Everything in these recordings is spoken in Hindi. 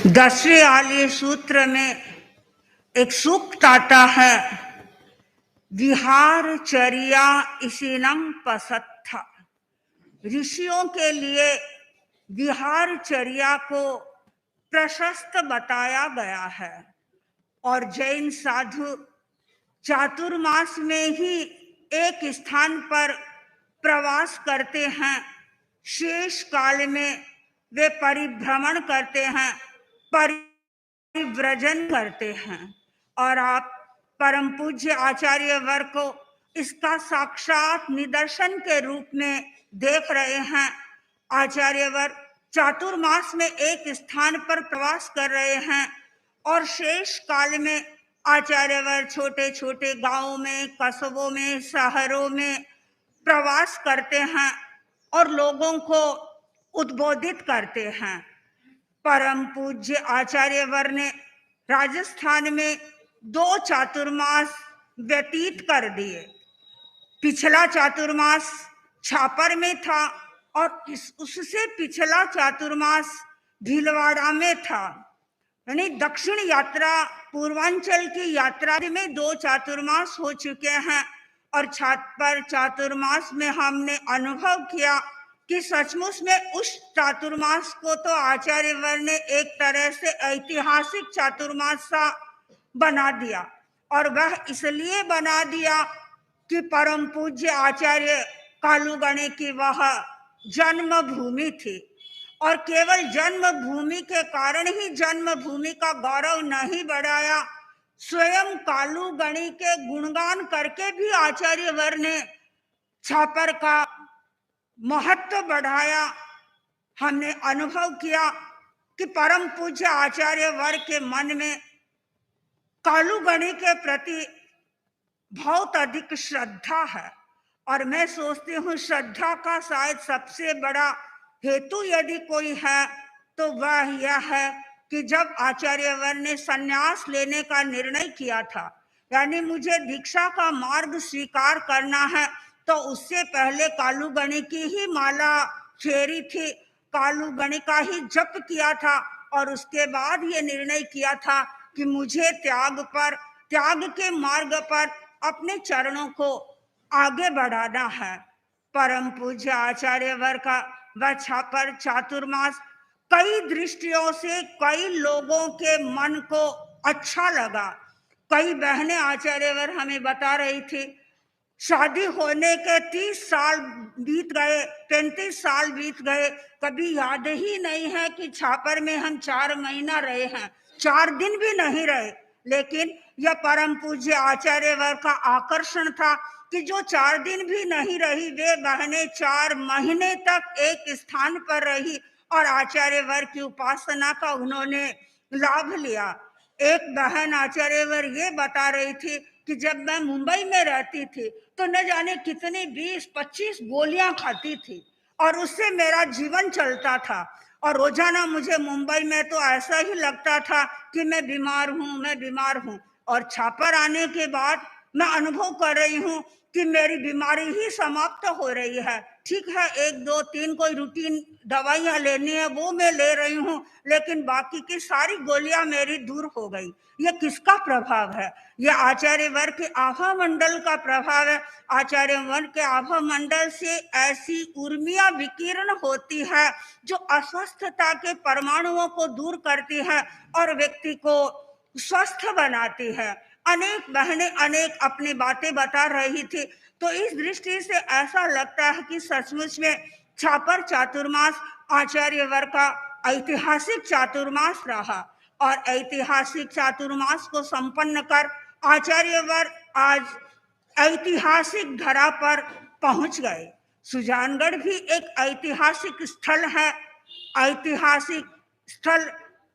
10वें आर्य सूत्र में एक सूक्त आता है, विहारचर्या इसिनं पसत्था। ऋषियों के लिए विहारचर्या को प्रशस्त बताया गया है और जैन साधु चातुर्मास में ही एक स्थान पर प्रवास करते हैं, शेष काल में वे परिभ्रमण करते हैं, परिव्रजन करते हैं। और आप परम पूज्य आचार्य वर्ग को इसका साक्षात निदर्शन के रूप में देख रहे हैं। आचार्य वर्ग चातुर्मास में एक स्थान पर प्रवास कर रहे हैं और शेष काल में आचार्यवर छोटे छोटे गांवों में, कस्बों में, शहरों में प्रवास करते हैं और लोगों को उद्बोधित करते हैं। परम पूज्य आचार्यवर ने राजस्थान में 2 चातुर्मास व्यतीत कर दिए। पिछला चातुर्मास छापर में था और उससे पिछला चातुर्मास भीलवाड़ा में था। यानी दक्षिण यात्रा, पूर्वांचल की यात्रा में 2 चातुर्मास हो चुके हैं और छापर चातुर्मास में हमने अनुभव किया कि सचमुच में उस चातुर्मास को तो आचार्यवर ने एक तरह से ऐतिहासिक चातुर्मास सा बना दिया। और वह इसलिए बना दिया कि परम पूज्य आचार्य कालूगणे की वह जन्मभूमि थी और केवल जन्मभूमि के कारण ही जन्मभूमि का गौरव नहीं बढ़ाया, स्वयं कालूगणी के गुणगान करके भी आचार्यवर ने छापर का महत्व बढ़ाया। हमने अनुभव किया कि परम पूज्य आचार्यवर के मन में कालूगणी के प्रति बहुत अधिक श्रद्धा है और मैं सोचती हूँ श्रद्धा का शायद सबसे बड़ा हेतु यदि कोई है तो वह यह है कि जब आचार्यवर ने संन्यास लेने का निर्णय किया था, यानी मुझे दीक्षा का मार्ग स्वीकार करना है, तो उससे पहले कालूगणी की ही माला फेरी थी, कालूगणी का ही जप किया था और उसके बाद ये निर्णय किया था कि मुझे त्याग के मार्ग पर अपने चरणों को आगे बढ़ाना है। परम पूज्य आचार्यवर का वह छापर चातुर्मास कई दृष्टियों से कई लोगों के मन को अच्छा लगा। कई बहनें आचार्यवर हमें बता रही थी, शादी होने के 30 साल बीत गए, 35 साल बीत गए, कभी याद ही नहीं है कि छापर में हम 4 महीना रहे हैं, 4 दिन भी नहीं रहे। लेकिन यह परम पूज्य आचार्यवर का आकर्षण था कि जो 4 दिन भी नहीं रही, वे बहनें 4 महीने तक एक स्थान पर रही और आचार्यवर की उपासना का उन्होंने लाभ लिया। एक बहन आचार्यवर ये बता रही थी कि जब मैं मुंबई में रहती थी तो न जाने कितनी 20-25 गोलियां खाती थी और उससे मेरा जीवन चलता था और रोजाना मुझे मुंबई में तो ऐसा ही लगता था कि मैं बीमार हूँ और छापर आने के बाद मैं अनुभव कर रही हूँ कि मेरी बीमारी ही समाप्त हो रही है। ठीक है, 1, 2, 3 कोई रूटीन दवाइयां लेनी है वो मैं ले रही हूँ, लेकिन बाकी की सारी गोलियां मेरी दूर हो गई। ये किसका प्रभाव है? ये आचार्यवर के आभा मंडल का प्रभाव है। आचार्यवर के आभा मंडल से ऐसी उर्मिया विकीर्ण होती है जो अस्वस्थता के परमाणुओं को दूर करती है और व्यक्ति को स्वस्थ बनाती है। अनेक बहनें अनेक अपनी बातें बता रही थी, तो इस दृष्टि से ऐसा लगता है कि सचमुच में छापर चातुर्मास आचार्यवर का ऐतिहासिक चातुर्मास रहा और ऐतिहासिक चातुर्मास को संपन्न कर आचार्यवर आज ऐतिहासिक धरा पर पहुंच गए। सुजानगढ़ भी एक ऐतिहासिक स्थल है। ऐतिहासिक स्थल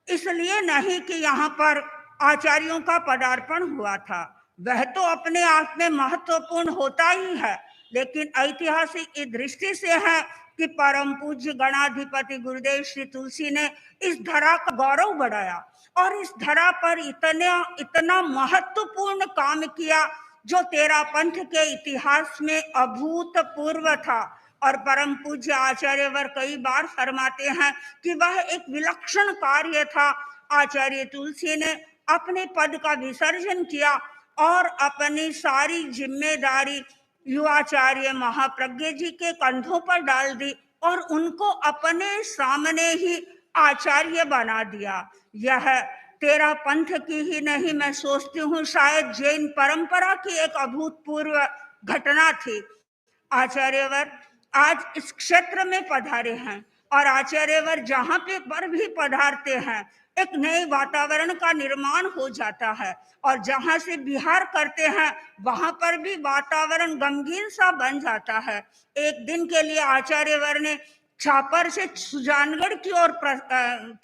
इसलिए नहीं कि यहाँ पर आचार्यों का पदार्पण हुआ था, वह तो अपने आप में महत्वपूर्ण होता ही है, लेकिन ऐतिहासिक इस दृष्टि से है कि परम पूज्य गणाधिपति गुरुदेव श्री तुलसी ने इस धरा का गौरव बढ़ाया और इस धरा पर इतना महत्वपूर्ण काम किया जो तेरा पंथ के इतिहास में अभूतपूर्व था। और परम पूज्य आचार्यवर कई बार फरमाते हैं कि वह एक विलक्षण कार्य था आचार्य तुलसी ने अपने पद का विसर्जन किया और अपनी सारी जिम्मेदारी युवाचार्य महाप्रज्ञ जी के कंधों पर डाल दी और उनको अपने सामने ही आचार्य बना दिया। यह तेरा पंथ की ही नहीं, मैं सोचती हूँ शायद जैन परंपरा की एक अभूतपूर्व घटना थी। आचार्यवर आज इस क्षेत्र में पधारे हैं और आचार्यवर जहाँ पे पर भी पधारते हैं एक नए वातावरण का निर्माण हो जाता है और जहाँ से बिहार करते हैं वहां पर भी वातावरण गमगीन सा बन जाता है। एक दिन के लिए आचार्यवर ने छापर से सुजानगढ़ की ओर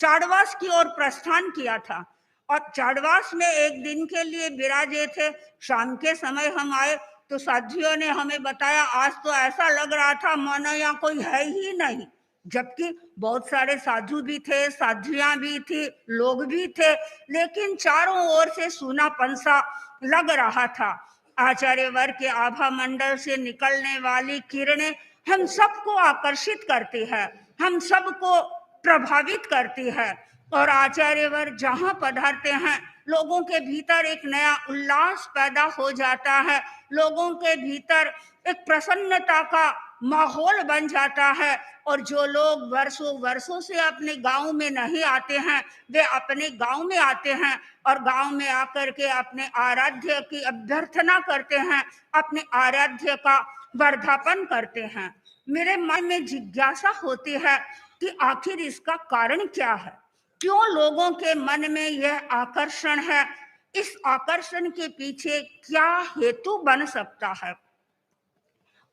चाड़वास की ओर प्रस्थान किया था और चाड़वास में एक दिन के लिए विराजे थे। शाम के समय हम आए तो साथियों ने हमें बताया आज तो ऐसा लग रहा था मानो यहाँ कोई है ही नहीं, जबकि बहुत सारे साधु भी थे, साध्वियां भी थी, लोग भी थे, लेकिन चारों ओर से सूनापन सा लग रहा था। आचार्यवर के आभा मंडल से निकलने वाली किरणें हम सबको आकर्षित करती है, हम सबको प्रभावित करती है और आचार्यवर जहाँ पधारते हैं लोगों के भीतर एक नया उल्लास पैदा हो जाता है, लोगों के भीतर एक प्रसन्नता का माहौल बन जाता है और जो लोग वर्षों वर्षों से अपने गांव में नहीं आते हैं वे अपने गांव में आते हैं और गांव में आकर के अपने आराध्य की अभ्यर्थना करते हैं, अपने आराध्य का वर्धापन करते हैं। मेरे मन में जिज्ञासा होती है कि आखिर इसका कारण क्या है, क्यों लोगों के मन में यह आकर्षण है, इस आकर्षण के पीछे क्या हेतु बन सकता है।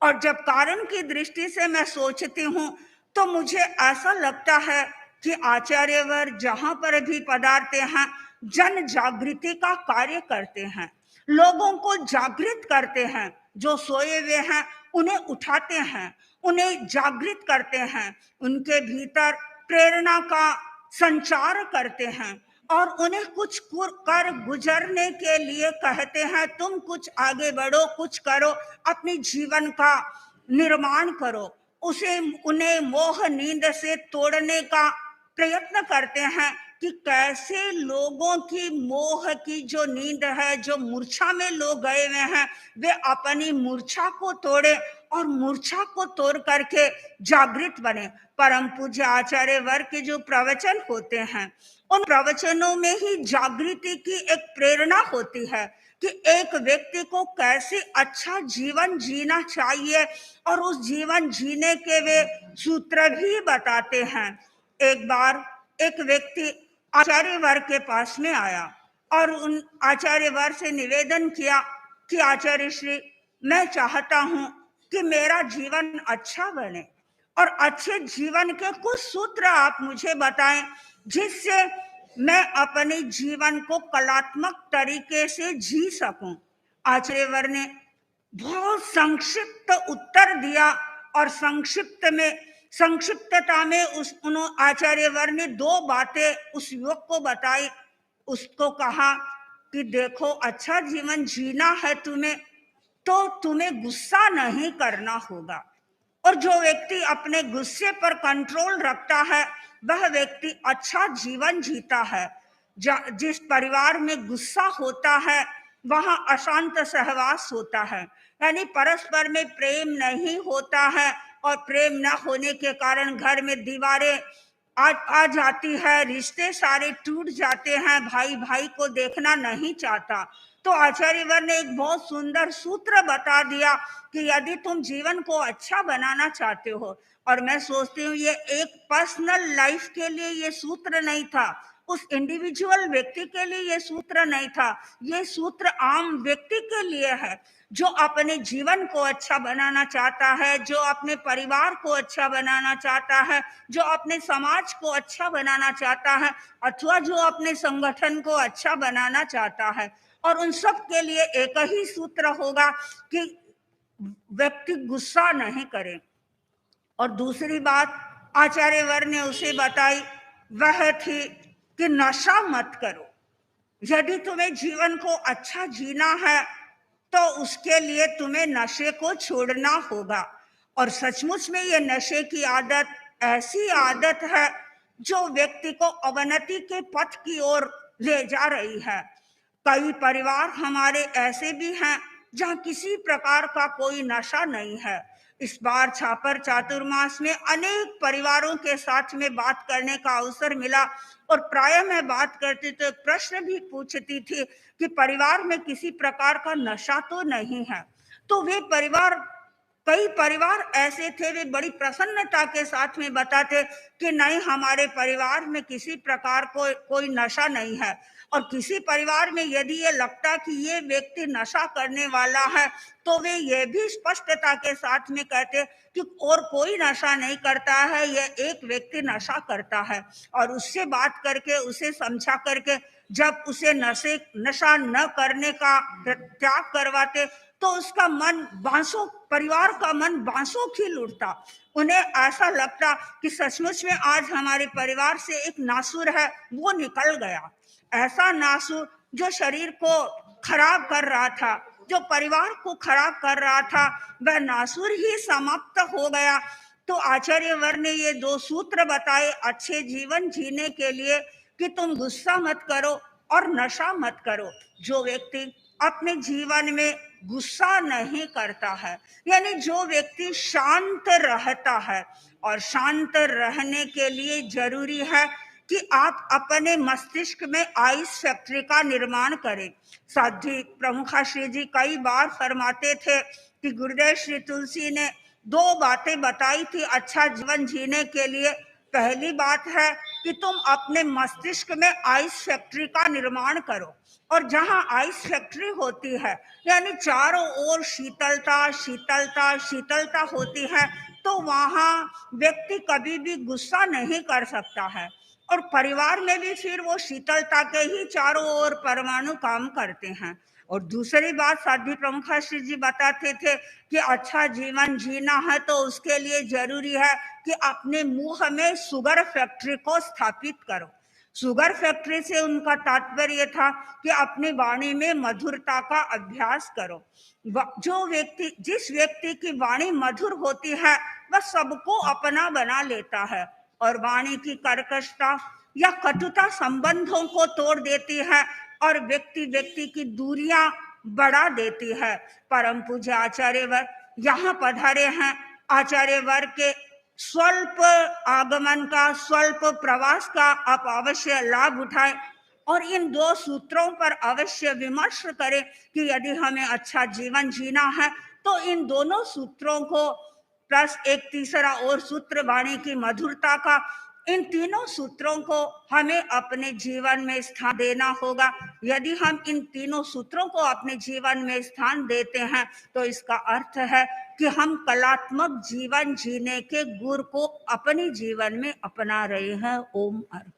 और जब कारण की दृष्टि से मैं सोचती हूँ तो मुझे ऐसा लगता है कि आचार्यवर जहाँ पर भी पधारते हैं जन जागृति का कार्य करते हैं, लोगों को जागृत करते हैं, जो सोए हुए हैं उन्हें उठाते हैं, उन्हें जागृत करते हैं, उनके भीतर प्रेरणा का संचार करते हैं और उन्हें कुछ कर गुजरने के लिए कहते हैं तुम कुछ आगे बढ़ो, कुछ करो, अपने जीवन का निर्माण करो। उन्हें मोह नींद से तोड़ने का प्रयत्न करते हैं कि कैसे लोगों की मोह की जो नींद है, जो मूर्छा में लोग गए हुए हैं, वे अपनी मूर्छा को तोड़े और मूर्छा को तोड़ करके जागृत बने। परम पूज्य आचार्य वर्ग के जो प्रवचन होते हैं उन प्रवचनों में ही जागृति की एक प्रेरणा होती है कि एक व्यक्ति को कैसे अच्छा जीवन जीना चाहिए और उस जीवन जीने के वे सूत्र भी बताते हैं। एक बार एक व्यक्ति आचार्य वर्ग के पास में आया और उन आचार्य वर्ग से निवेदन किया कि आचार्य श्री, मैं चाहता हूं कि मेरा जीवन अच्छा बने और अच्छे जीवन के कुछ सूत्र आप मुझे बताएं जिससे मैं अपने जीवन को कलात्मक तरीके से जी सकूं। आचार्यवर ने बहुत संक्षिप्त उत्तर दिया और संक्षिप्तता में आचार्यवर ने 2 बातें उस युवक को बताई। उसको कहा कि देखो, अच्छा जीवन जीना है तुम्हें तो तुम्हें गुस्सा नहीं करना होगा और जो व्यक्ति अपने गुस्से पर कंट्रोल रखता है वह व्यक्ति अच्छा जीवन जीता है। जिस परिवार में गुस्सा होता है वहां अशांत सहवास होता है, यानी परस्पर में प्रेम नहीं होता है और प्रेम न होने के कारण घर में दीवारें आ जाती है, रिश्ते सारे टूट जाते हैं, भाई भाई को देखना नहीं चाहता। तो आचार्यवर ने एक बहुत सुंदर सूत्र बता दिया कि यदि तुम जीवन को अच्छा बनाना चाहते हो, और मैं सोचती हूँ ये एक पर्सनल लाइफ के लिए ये सूत्र नहीं था, उस इंडिविजुअल व्यक्ति के लिए ये सूत्र नहीं था, ये सूत्र आम व्यक्ति के लिए है जो अपने जीवन को अच्छा बनाना चाहता है, जो अपने परिवार को अच्छा बनाना चाहता है, जो अपने समाज को अच्छा बनाना चाहता है अथवा जो अपने संगठन को अच्छा बनाना चाहता है। और उन सब के लिए एक ही सूत्र होगा कि व्यक्ति गुस्सा नहीं करे। और दूसरी बात आचार्यवर ने उसे बताई वह थी कि नशा मत करो। यदि तुम्हें जीवन को अच्छा जीना है तो उसके लिए तुम्हें नशे को छोड़ना होगा। और सचमुच में ये नशे की आदत ऐसी आदत है जो व्यक्ति को अवनति के पथ की ओर ले जा रही है। कई परिवार हमारे ऐसे भी हैं जहां किसी प्रकार का कोई नशा नहीं है। इस बार छापर चातुर्मास में अनेक परिवारों के साथ में बात करने का अवसर मिला और प्रायः मैं बात करती तो एक प्रश्न भी पूछती थी कि परिवार में किसी प्रकार का नशा तो नहीं है। तो वे परिवार, कई परिवार ऐसे थे, वे बड़ी प्रसन्नता के साथ में बताते कि नहीं, हमारे परिवार में किसी प्रकार को कोई नशा नहीं है। और किसी परिवार में यदि ये लगता कि ये व्यक्ति नशा करने वाला है तो वे ये भी स्पष्टता के साथ में कहते कि और कोई नशा नहीं करता है, ये एक व्यक्ति नशा करता है। और उससे बात करके, उसे समझा करके जब उसे नशा न करने का त्याग करवाते तो उसका मन बांसों, परिवार का मन बांसों खिल उठता। उन्हें ऐसा लगता कि सचमुच में आज हमारे परिवार से एक नासुर है, वो निकल गया। ऐसा नासुर जो शरीर को खराब कर रहा था, जो परिवार को खराब कर रहा था, वह नासुर ही समाप्त हो गया। तो आचार्यवर ने ये 2 सूत्र बताए अच्छे जीवन जीने के लिए कि तुम गुस्सा मत करो और नशा मत करो। जो व्यक्ति अपने जीवन में गुस्सा नहीं करता है, यानी जो व्यक्ति शांत रहता है, और शांत रहने के लिए जरूरी है कि आप अपने मस्तिष्क में आइस फैक्ट्री का निर्माण करें। साध्वी प्रमुखाश्री जी कई बार फरमाते थे कि गुरुदेव श्री तुलसी ने 2 बातें बताई थी अच्छा जीवन जीने के लिए। पहली बात है कि तुम अपने मस्तिष्क में आइस फैक्ट्री का निर्माण करो, और जहां आइस फैक्ट्री होती है यानी चारों ओर शीतलता शीतलता शीतलता होती है, तो वहां व्यक्ति कभी भी गुस्सा नहीं कर सकता है। और परिवार में भी फिर वो शीतलता के ही चारों ओर परमाणु काम करते हैं। और दूसरी बात साध्वी प्रमुखाश्री जी बताते थे कि अच्छा जीवन जीना है तो उसके लिए जरूरी है कि अपने मुंह में शुगर फैक्ट्री को स्थापित करो। शुगर फैक्ट्री से उनका तात्पर्य था कि अपनी वाणी में मधुरता का अभ्यास करो। जो व्यक्ति, जिस व्यक्ति की वाणी मधुर होती है वह सबको अपना बना लेता है, और वाणी की कर्कशता या कटुता संबंधों को तोड़ देती है और व्यक्ति व्यक्ति की दूरियां बढ़ा देती है। परम पूज्य आचार्यवर यहाँ पधारे हैं। आचार्यवर के स्वल्प आगमन का, स्वल्प प्रवास का आप अवश्य लाभ उठाएं और इन 2 सूत्रों पर अवश्य विमर्श करें कि यदि हमें अच्छा जीवन जीना है तो इन दोनों सूत्रों को प्लस एक तीसरा और सूत्र वाणी की मधुरता का, इन तीनों सूत्रों को हमें अपने जीवन में स्थान देना होगा। यदि हम इन तीनों सूत्रों को अपने जीवन में स्थान देते हैं तो इसका अर्थ है कि हम कलात्मक जीवन जीने के गुर को अपने जीवन में अपना रहे हैं। ओम अर्पण।